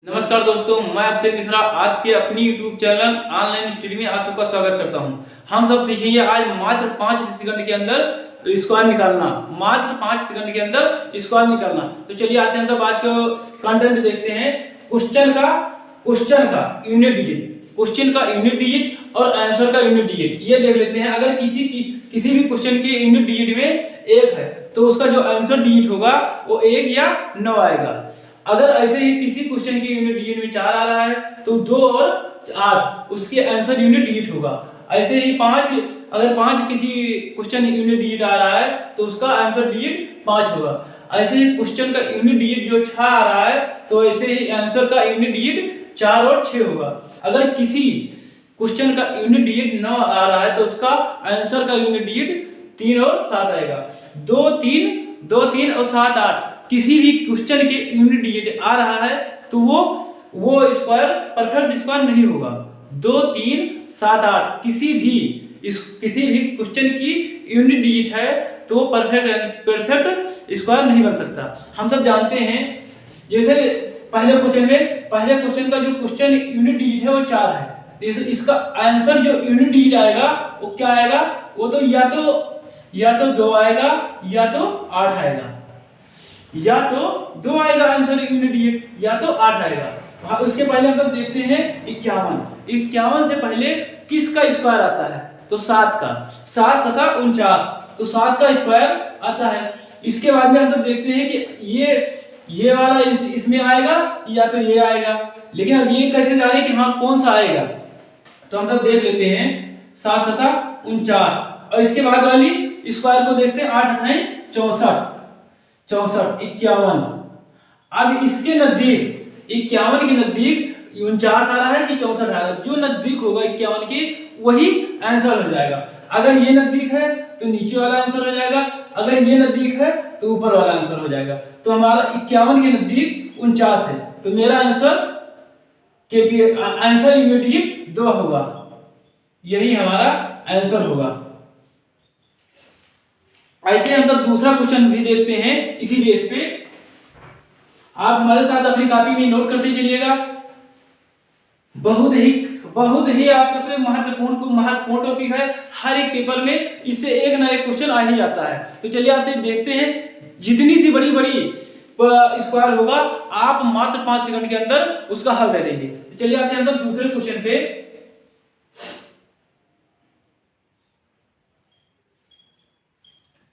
नमस्कार दोस्तों, मैं अक्षय मिश्रा आपके अपनी YouTube चैनल ऑनलाइन स्टडी में आप सबका स्वागत करता हूं। हम सब सीखेंगे आज मात्र 5 सेकंड के अंदर स्क्वायर निकालना। मात्र 5 सेकंड के अंदर स्क्वायर निकालना। तो चलिए आते हैं, तब आज का कंटेंट देखते हैं। क्वेश्चन का यूनिट डिजिट, क्वेश्चन का यूनिट डिजिट और आंसर का यूनिट डिजिट ये देख लेते हैं। अगर किसी भी क्वेश्चन के यूनिट डिजिट में 1 है तो उसका जो आंसर डिजिट होगा वो 1 या 9 आएगा। अगर ऐसे ही किसी क्वेश्चन की यूनिट डिजिट में 4 आ रहा है तो 2 और 8 उसके आंसर यूनिट डिजिट होगा। ऐसे ही 5, अगर 5 किसी क्वेश्चन यूनिट डिजिट आ रहा है तो उसका आंसर डिजिट 5 होगा। ऐसे ही क्वेश्चन का यूनिट डिजिट जो 6 आ रहा है तो ऐसे ही आंसर का यूनिट डिजिट 4 और 6 होगा। अगर किसी क्वेश्चन का यूनिट डिजिट 9 आ रहा है तो उसका आंसर का यूनिट डिजिट 3 और 7 आएगा। 2 3 और 7 8 किसी भी क्वेश्चन के यूनिट डिजिट आ रहा है तो वो स्क्वायर परफेक्ट स्क्वायर नहीं होगा। 2 3 7 8 किसी भी क्वेश्चन की यूनिट डिजिट है तो वो परफेक्ट स्क्वायर नहीं बन सकता। हम सब जानते हैं, जैसे पहले क्वेश्चन का जो क्वेश्चन यूनिट डिजिट है वो 4 है। इसका आंसर जो यूनिट डिजिट आएगा वो क्या आएगा? वो तो या तो 2 आएगा या तो 8 आएगा। या तो 2 आएगा आंसर यूनिट डिजिट या तो 8 आएगा। उसके पहले हम लोग देखते हैं 51 से पहले किसका स्क्वायर आता है? तो 7 का। 7 तथा 49 तो 7 का स्क्वायर आता है। इसके बाद में हम लोग देखते हैं कि ये वाला इसमें आएगा या तो ये आएगा। लेकिन अब ये कैसे जाने कि हाँ कौन सा आएगा? तो हम लोग देख लेते हैं 7 तथा 49 और इसके बाद वाली स्क्वायर को देखते हैं। 8 अठाई 64 51। अब इसके नजदीक 51 के नजदीक 49 आ रहा है कि 64 आ रहा है? जो नजदीक होगा 51 के वही आंसर हो जाएगा। अगर ये नजदीक है तो नीचे वाला आंसर हो जाएगा, अगर ये नजदीक है तो ऊपर वाला आंसर हो जाएगा। तो हमारा 51 के नजदीक 49 है तो मेरा आंसर यूनिट डिजिट 2 होगा। यही हमारा आंसर होगा। ऐसे हम तब दूसरा क्वेश्चन भी देखते हैं इसी बेस पे। आप हमारे साथ अपनी कॉपी में नोट करते चलिएगा। बहुत ही आप सबके महत्वपूर्ण टॉपिक है। हर एक पेपर में इससे एक ना एक क्वेश्चन आ ही जाता है। तो चलिए आते देखते हैं। जितनी सी बड़ी स्क्वायर होगा आप मात्र 5 सेकंड के अंदर उसका हल दे देंगे। तो चलिए आते हैं हम दूसरे क्वेश्चन पे।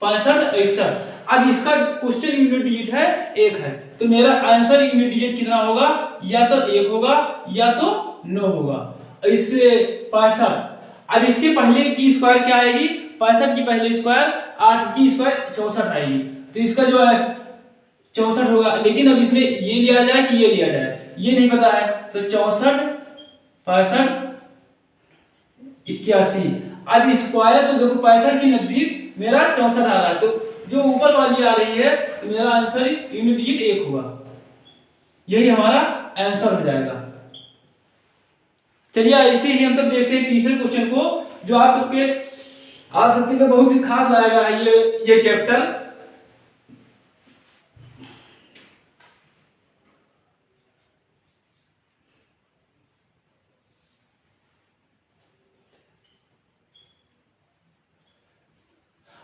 65 61। अब इसका क्वेश्चन यूनिट डिजिट है 1 है तो मेरा आंसर यूनिट डिजिट कितना होगा? या तो 1 होगा या तो 9 होगा। इससे 65। अब इसके पहले की स्क्वायर क्या आएगी? 65 की पहले स्क्वायर 8 की स्क्वायर 64 आएगी। तो इसका जो है 64 होगा। लेकिन अब इसमें ये लिया जाए कि ये लिया जाए ये नहीं पता है। तो 64 65 81। अब स्क्वायर तो देखो 65 के नजदीक मेरा 64 आ रहा है तो जो ऊपर वाली आ रही है तो मेरा आंसर यूनिट डिजिट 1 होगा। यही हमारा आंसर हो जाएगा। चलिए ऐसे ही हम तब देखते हैं तीसरे क्वेश्चन को, जो आप सबके लिए बहुत ही खास आएगा है ये चैप्टर।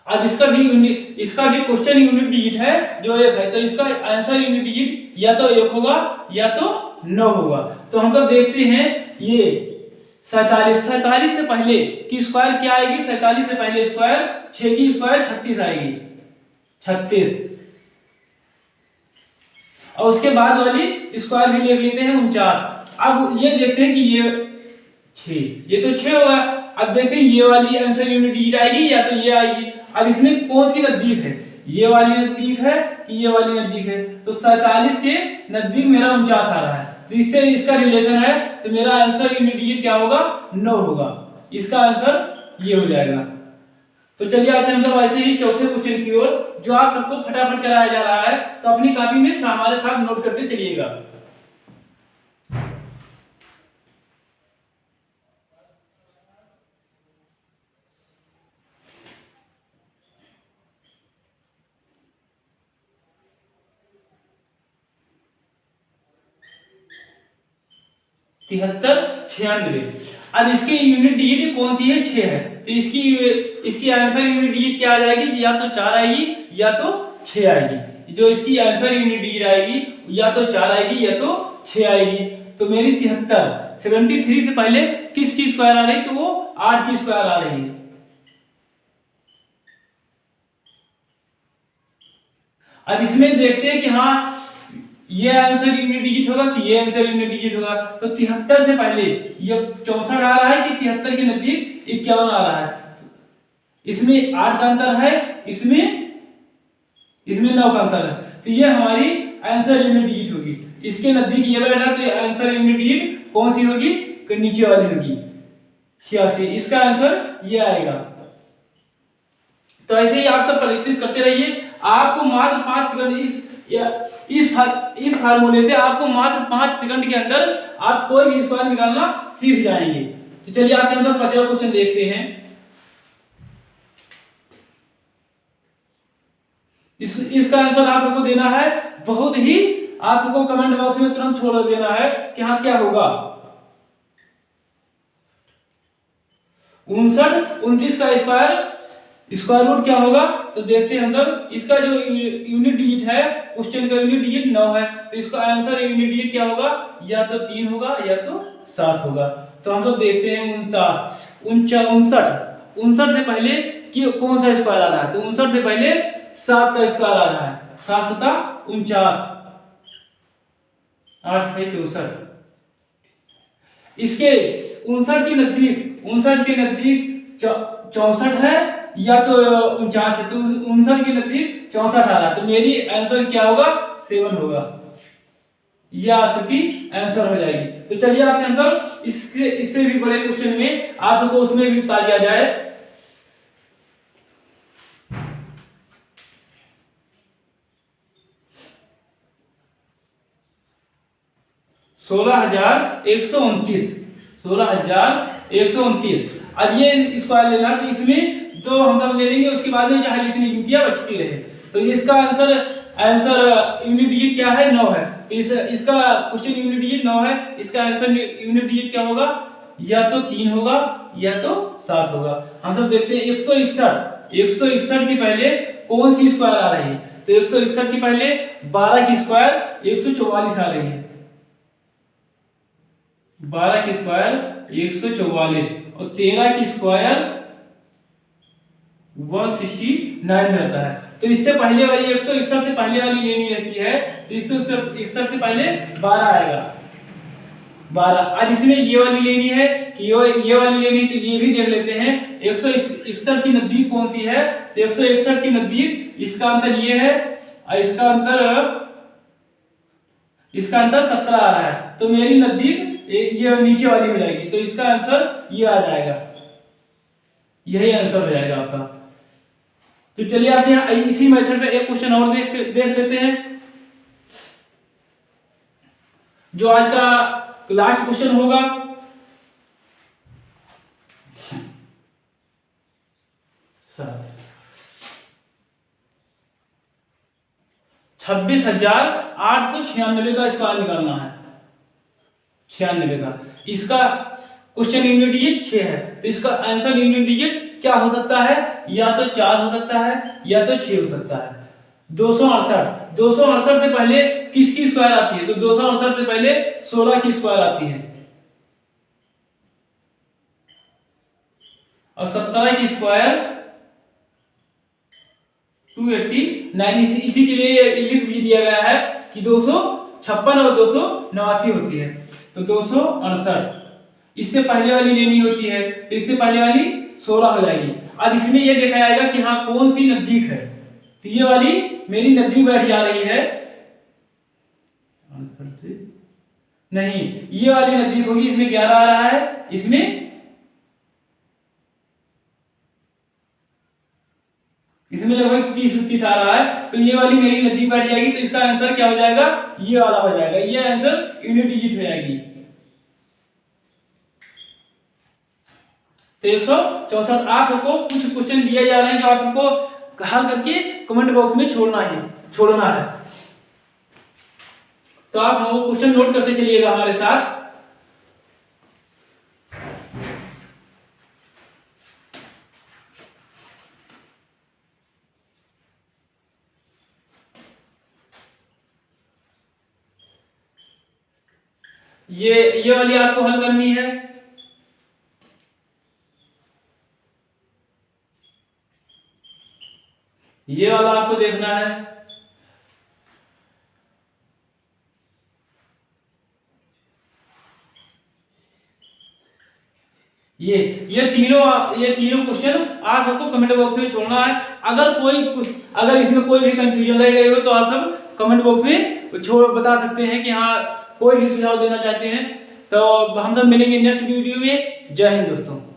अब इसका भी क्वेश्चन यूनिट डिजिट है जो 1 है तो इसका आंसर यूनिट डिजिट या तो 1 होगा या तो 9 होगा। तो हम सब देखते हैं ये 47 से पहले की स्क्वायर क्या आएगी? 47 से पहले स्क्वायर 6 की स्क्वायर 36 आएगी 36। और उसके बाद वाली स्क्वायर भी लिख लेते हैं 49। अब ये देखते हैं कि ये 6 ये तो 6 होगा। अब देखते हैं ये वाली आंसर यूनिट डिजिट आएगी या तो ये आएगी। अब इसमें कौन सी नजदीक है? ये वाली नजदीक है कि ये वाली नजदीक है? तो 47 के नजदीक मेरा 49 आ रहा है तो इससे इसका रिलेशन है तो मेरा आंसर यूनिट डिजिट क्या होगा? 9 होगा। इसका आंसर ये हो जाएगा। तो चलिए आज हम लोग ऐसे ही चौथे क्वेश्चन की ओर, जो आप सबको फटाफट कराया जा रहा है तो अपनी कॉपी में हमारे साथ नोट करते चलिएगा। 73 96। अब इसकी यूनिट डिजिट कौन सी है, 6 है, तो इसकी आंसर यूनिट डिजिट क्या आ जाएगी, या तो 4 आएगी या तो 6 आएगी। जो इसकी आंसर यूनिट डिजिट आएगी या तो 4 आएगी या तो 6 आएगी। तो मेरी 73 से पहले किसकी स्क्वायर आ रही, तो वो 8 की स्क्वायर आ रही है। अब इसमें देखते हैं कि हाँ ये आंसर यूनिट डिजिट होगा कि ये आंसर यूनिट डिजिट होगा। तो 73 से पहले ये 64 आ रहा है कि 73 के नजदीक 51 आ रहा है। इसमें 8 का अंतर है, इसमें 9 का अंतर है, तो ये हमारी आंसर यूनिट डिजिट होगी। इसके नजदीक ये बैठा तो आंसर यूनिट डिजिट कौन सी होगी, नीचे वाली होगी 86। इसका आंसर ये आएगा। तो ऐसे ही आप सब प्रैक्टिस करते रहिए। आपको मात्र 5 सेकंड इस फार्मूले से आपको मात्र 5 सेकंड के अंदर आप कोई भी स्क्वायर निकालना सीख जाएंगे। तो चलिए आते हैं 50वां क्वेश्चन देखते हैं। इसका आंसर आप सबको देना है, बहुत ही आप सबको कमेंट बॉक्स में तुरंत छोड़ देना है कि हाँ क्या होगा। 59 का स्क्वायर रूट क्या होगा, तो देखते हैं हम लोग। इसका जो यूनिट डिजिट है, क्वेश्चन का यूनिट डिजिट 9 है, तो इसका आंसर यूनिट डिजिट क्या होगा, या तो 3 होगा या तो 7 होगा। तो हम लोग देखते हैं 59 से पहले कि कौन सा स्क्वायर आ रहा है, तो 59 से पहले 7 का स्क्वायर आ रहा है। 7 7 49, 8 है 64। इसके 59 के नजदीक 64 है या तो 49 है, तो 59 के नजदीक 64 आ रहा है, तो मेरी आंसर क्या होगा, 7 होगा। यह आप सबकी आंसर हो जाएगी। तो चलिए आते हैं हम इससे भी बड़े क्वेश्चन में, आप सबको उसमें भी बता दिया जाए। सोलह 129। अब ये स्क्वायर लेना, तो इसमें दो हम सब ले लेंगे, उसके बाद में चाहे जितनी गिनतियां बचती रहे। तो इसका आंसर यूनिट डिजिट क्या है, 9 है, तो इसका क्वेश्चन यूनिट डिजिट 9 है। इसका आंसर यूनिट डिजिट क्या होगा, या तो 3 होगा या तो 7 होगा। हम सब देखते हैं 161 के पहले कौन सी स्क्वायर आ रही है, तो 161 के पहले 12 की स्क्वायर 144 आ रही है। 12 की स्क्वायर 144 और 13 की स्क्वायर 169 हो जाता है। तो इससे पहले वाली 161 से पहले वाली लेनी रहती है, तो 161 से पहले 12 आएगा, 12। अब इसमें ये वाली लेनी है कि ये वाली लेनी, तो ये भी देख लेते हैं 161 की नजदीक कौन सी है, तो 161 की नजदीक इसका अंतर ये है और इसका अंतर 17 आ रहा है, तो मेरी नजदीक ये नीचे वाली हो जाएगी, तो इसका आंसर ये आ जाएगा, यही आंसर हो जाएगा आपका। तो चलिए आप यहाँ इसी मेथड पे एक क्वेश्चन और देख लेते हैं, जो आज का लास्ट क्वेश्चन होगा। छब्बीस 26,896 का स्क्वायर निकालना है, 96 का। इसका क्वेश्चन यूनिट डिजिट 6 है, तो इसका आंसर यूनिट डिजिट क्या हो सकता है, या तो 4 हो सकता है या तो 6 हो सकता है। 268 से पहले किसकी स्क्वायर आती है, तो 268 से पहले 16 की स्क्वायर आती है और 17 की स्क्वायर 289। इसी के लिए लिख भी दिया गया है कि 256 और 289 होती है, तो 268 इससे पहले वाली लेनी होती है, तो इससे पहले वाली 16 हो जाएगी। अब इसमें यह देखा जाएगा कि हाँ कौन सी नजदीक है, तो ये वाली मेरी नजदीक बैठ जा रही है, नहीं ये वाली नजदीक होगी, इसमें 11 आ रहा है, इसमें लगभग 30 आ रहा है, तो ये वाली मेरी नजदीक बैठ जाएगी, तो इसका आंसर क्या हो जाएगा, ये वाला हो जाएगा, ये आंसर यूनिट डिजिट हो जाएगी। तो 164 आप सबको कुछ क्वेश्चन दिए जा रहे हैं जो आप सबको हल करके कमेंट बॉक्स में छोड़ना है। तो आप हमको क्वेश्चन नोट करते चलिएगा हमारे साथ। ये वाली आपको हल करनी है। ये वाला आपको देखना है। ये तीनों क्वेश्चन आप सबको कमेंट बॉक्स में छोड़ना है। अगर इसमें कोई भी कंफ्यूजन रह गई हो तो आप सब कमेंट बॉक्स में बता सकते हैं कि हाँ कोई भी सुझाव देना चाहते हैं। तो हम सब मिलेंगे नेक्स्ट वीडियो में। जय हिंद दोस्तों।